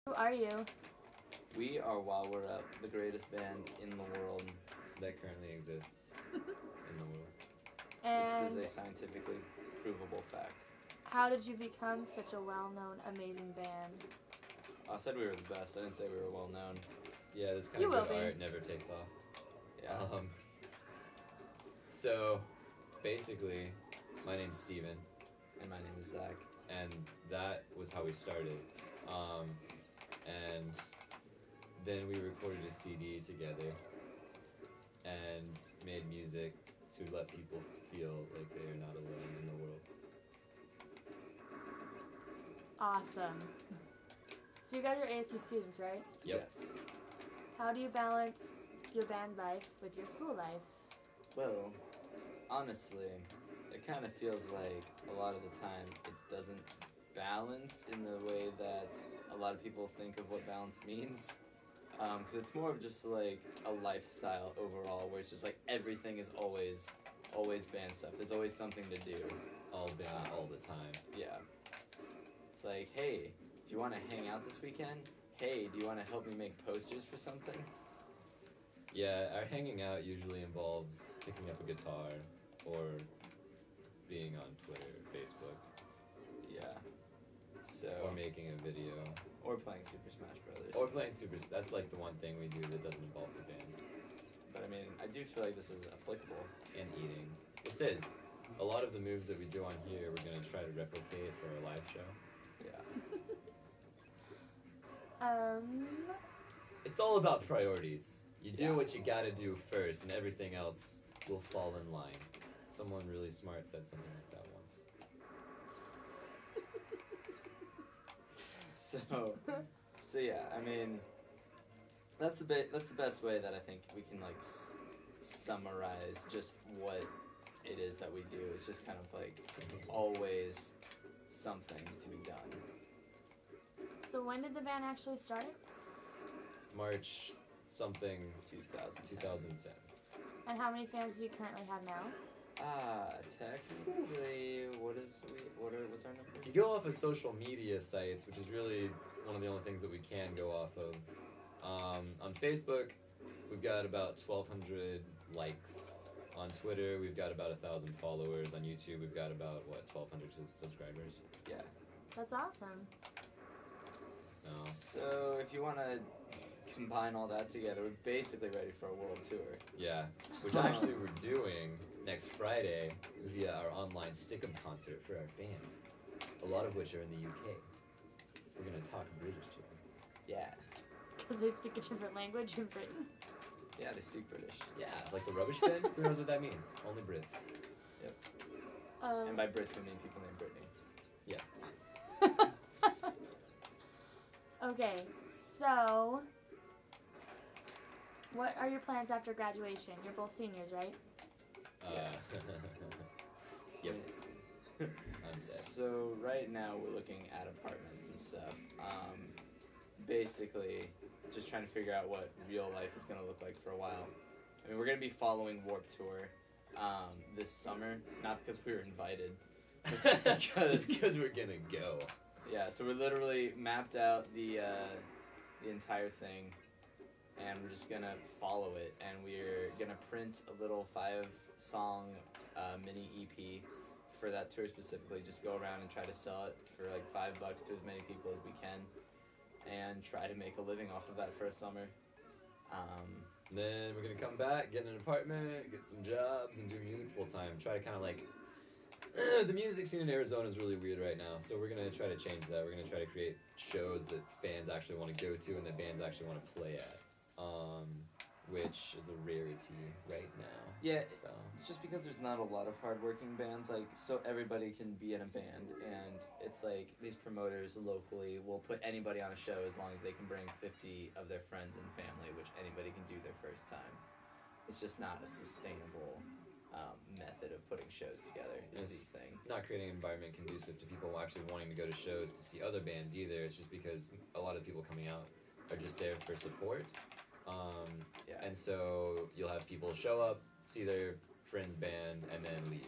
Who are you? We are While We're Up, the greatest band in the world. That currently exists in the world. And This is a scientifically provable fact. how did you become such a well-known, amazing band? I said we were the best. I didn't say we were well known. Yeah, this kind You of good will be. art never takes off. Yeah. So, basically, my name's Steven, And my name is Zach. and that was how we started. And then we recorded a CD together and made music to let people feel like they are not alone in the world. Awesome. So you guys are ASU students, right? Yep. Yes. How do you balance your band life with your school life? Well, honestly, it kind of feels like a lot of the time it doesn't balance in the way that a lot of people think of what balance means. Because it's more of just like a lifestyle overall, where it's just like everything is always band stuff. There's always something to do. All band, all the time. Yeah. It's like, hey, do you want to hang out this weekend? Hey, do you want to help me make posters for something? Yeah, our hanging out usually involves picking up a guitar or being on Twitter or Facebook Yeah. So. or making a video Or playing Super Smash Brothers. or playing That's like the one thing we do that doesn't involve the band. But I mean, I do feel like this is applicable. And eating. This is. A lot of the moves that we do on here, we're going to try to replicate for a live show. Yeah. It's all about priorities. You do Yeah. what you gotta do first, and everything else will fall in line. Someone really smart said something like that once. So yeah, I mean, that's the best way that I think we can like summarize just what it is that we do. It's just kind of like always something to be done. So when did the band actually start? March something 2010. And how many fans do you currently have now? Technically, what's our number? If you go off of social media sites, which is really one of the only things that we can go off of, on Facebook, we've got about 1,200 likes. On Twitter, we've got about 1,000 followers. On YouTube, we've got about, 1,200 subscribers. Yeah. That's awesome. So if you want to combine all that together, we're basically ready for a world tour. Yeah, which actually we're doing next Friday via our online stick-up concert for our fans, a lot of which are in the UK. We're going to talk British to them. Yeah. Because they speak a different language in Britain. Yeah, they speak British. Yeah, like the rubbish bin? Who knows what that means? Only Brits. Yep. And by Brits, we mean people named Brittany. Yeah. Okay, so what are your plans after graduation? You're both seniors, right? Yep. I'm dead. So right now we're looking at apartments and stuff. Basically, just trying to figure out what real life is going to look like for a while. I mean, we're going to be following Warped Tour this summer, not because we were invited, but just because we're going to go. Yeah, so we literally mapped out the entire thing, and we're just gonna follow it, and we're gonna print a little 5-song mini EP for that tour specifically. Just go around and try to sell it for like $5 to as many people as we can, and try to make a living off of that for a summer. Then we're gonna come back, get an apartment, get some jobs, and do music full time. Try to kind of like. The music scene in Arizona is really weird right now, so we're going to try to change that. We're going to try to create shows that fans actually want to go to and that bands actually want to play at, which is a rarity right now. Yeah, so. It's just because there's not a lot of hardworking bands, like, so everybody can be in a band, and it's like these promoters locally will put anybody on a show as long as they can bring 50 of their friends and family, which anybody can do their first time. It's just not a sustainable method of putting shows together is the thing. Not creating an environment conducive to people actually wanting to go to shows to see other bands either. It's just because a lot of people coming out are just there for support. And so you'll have people show up, see their friend's band, and then leave.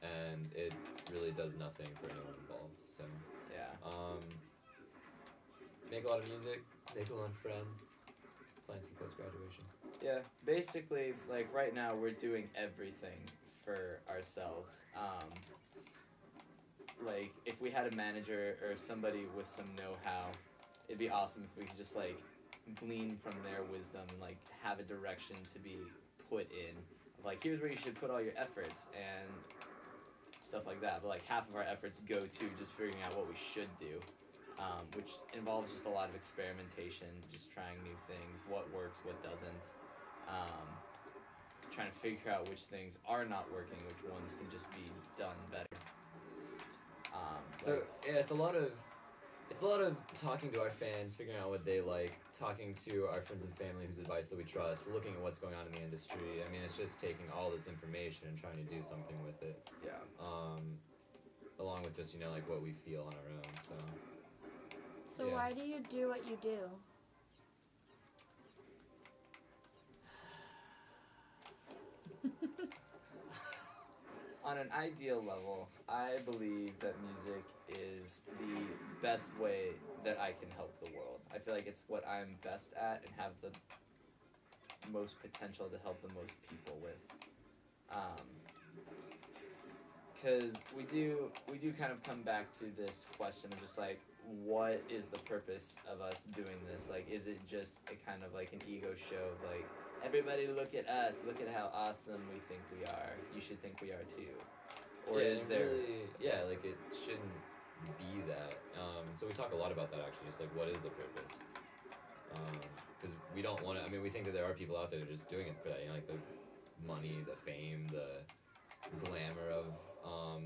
And it really does nothing for anyone involved. So yeah. make a lot of music, make a lot of friends. It's plans for post-graduation. Yeah, basically, like right now we're doing everything for ourselves. Like if we had a manager or somebody with some know-how, it'd be awesome if we could just like glean from their wisdom and like have a direction to be put in. Like here's where you should put all your efforts and stuff like that. But like half of our efforts go to just figuring out what we should do, which involves just a lot of experimentation, just trying new things, what works, what doesn't. Trying to figure out which things are not working, which ones can just be done better. So yeah, it's a lot of talking to our fans, figuring out what they like, talking to our friends and family whose advice that we trust, looking at what's going on in the industry. I mean, it's just taking all this information and trying to do something with it. Yeah. Along with just like what we feel on our own. So Yeah. why do you do what you do? On an ideal level, I believe that music is the best way that I can help the world. I feel like it's what I'm best at and have the most potential to help the most people with. Because we do kind of come back to this question of just like, what is the purpose of us doing this? Like, is it just a kind of like an ego show of like, everybody look at us, look at how awesome we think we are, you should think we are too? Or yeah, is there... Really, like it shouldn't be that. So we talk a lot about that actually, just like what is the purpose? Because we don't want to, I mean, we think that there are people out there that are just doing it for that, like the money, the fame, the glamour of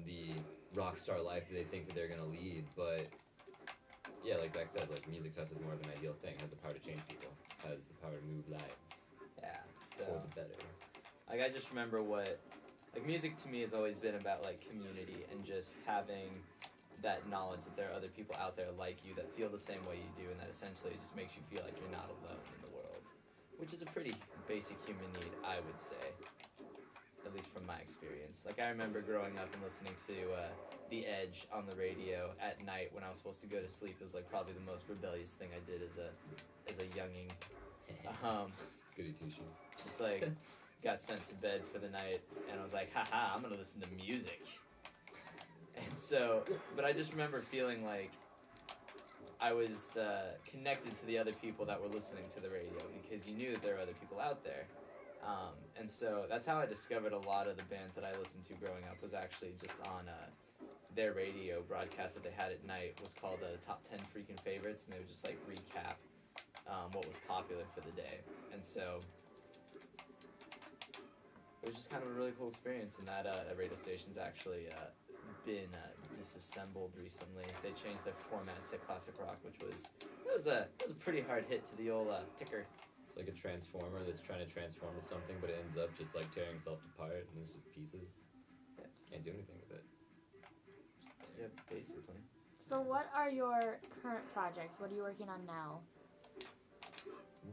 the rock star life that they think that they're going to lead, but yeah, like Zach said, like music to us is more of an ideal thing, has the power to change people, has the power to move lives. Yeah, so... For the better. Like, I just remember what... Like, music to me has always been about, like, community and just having that knowledge that there are other people out there like you that feel the same way you do, and that essentially it just makes you feel like you're not alone in the world. Which is a pretty basic human need, I would say. At least from my experience. Like, I remember growing up and listening to The Edge on the radio at night when I was supposed to go to sleep. It was, like, probably the most rebellious thing I did as a younging. Goody two-shoes. Just, like, got sent to bed for the night, and I was like, haha, I'm gonna listen to music. And so, but I just remember feeling like I was connected to the other people that were listening to the radio, because you knew that there were other people out there. And so that's how I discovered a lot of the bands that I listened to growing up, was actually just on their radio broadcast that they had at night, was called Top 10 Freaking Favorites, and they would just like recap what was popular for the day. And so it was just kind of a really cool experience, and that radio station's actually been disassembled recently. They changed their format to classic rock, which was a pretty hard hit to the old ticker. It's like a transformer that's trying to transform to something, but it ends up just like tearing itself apart, and it's just pieces. Yeah. Can't do anything with it. Yep, basically. So what are your current projects? What are you working on now?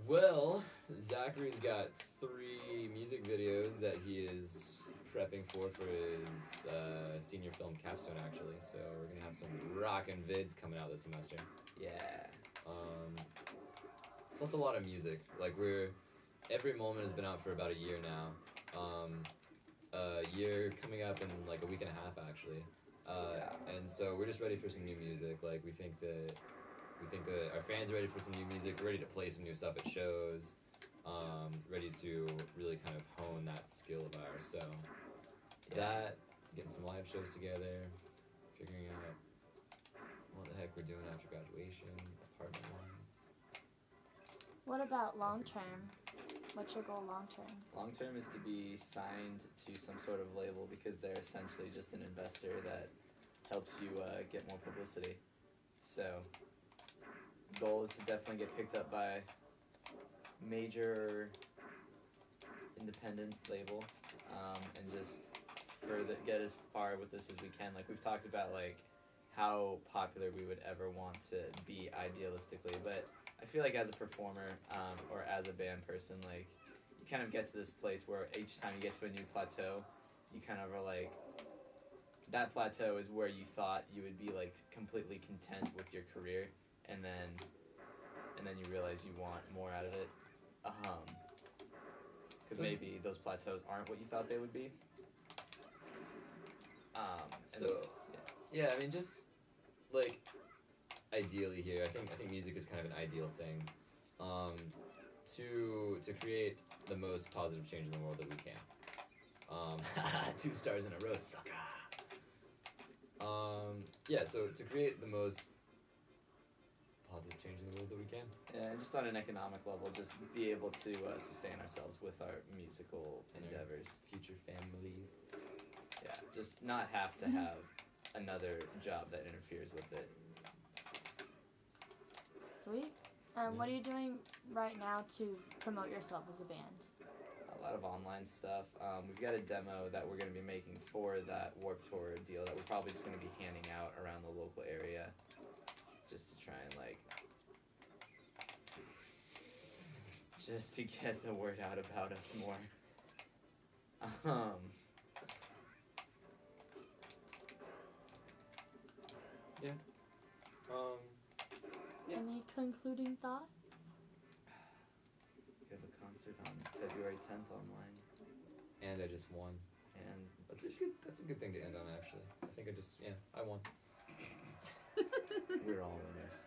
Well, Zachary's got 3 music videos that he is prepping for his senior film capstone, actually. So we're gonna have some rockin' vids coming out this semester. Yeah. Plus a lot of music. Like every moment has been out for about a year now. A year coming up in like a week and a half, actually. And so we're just ready for some new music. Like we think that our fans are ready for some new music. We're ready to play some new stuff at shows. Ready to really kind of hone that skill of ours. So that, getting some live shows together, figuring out what the heck we're doing after graduation, apartment wise. What about long term? What's your goal long term? Long term is to be signed to some sort of label, because they're essentially just an investor that helps you get more publicity. So, goal is to definitely get picked up by major independent label, and just get as far with this as we can. Like we've talked about, like how popular we would ever want to be idealistically, but I feel like as a performer or as a band person, like you kind of get to this place where each time you get to a new plateau, you kind of are like, that plateau is where you thought you would be like completely content with your career, and then and then you realize you want more out of it. Because So- maybe those plateaus aren't what you thought they would be. And So- Yeah, I mean, just like ideally here, I think music is kind of an ideal thing, to create the most positive change in the world that we can. 2 stars in a row, sucker. Yeah, so to create the most positive change in the world that we can. Yeah, and just on an economic level, just be able to sustain ourselves with our musical And our endeavors. future families. Yeah, just not have to have another job that interferes with it. Sweet. What are you doing right now to promote yourself as a band? A lot of online stuff. We've got a demo that we're going to be making for that Warped Tour deal that we're probably just going to be handing out around the local area, just to try and just to get the word out about us more. Yeah. Any concluding thoughts? We have a concert on February 10th online, And I just won. and That's a good thing to end on, actually. I think I won. we're all winners.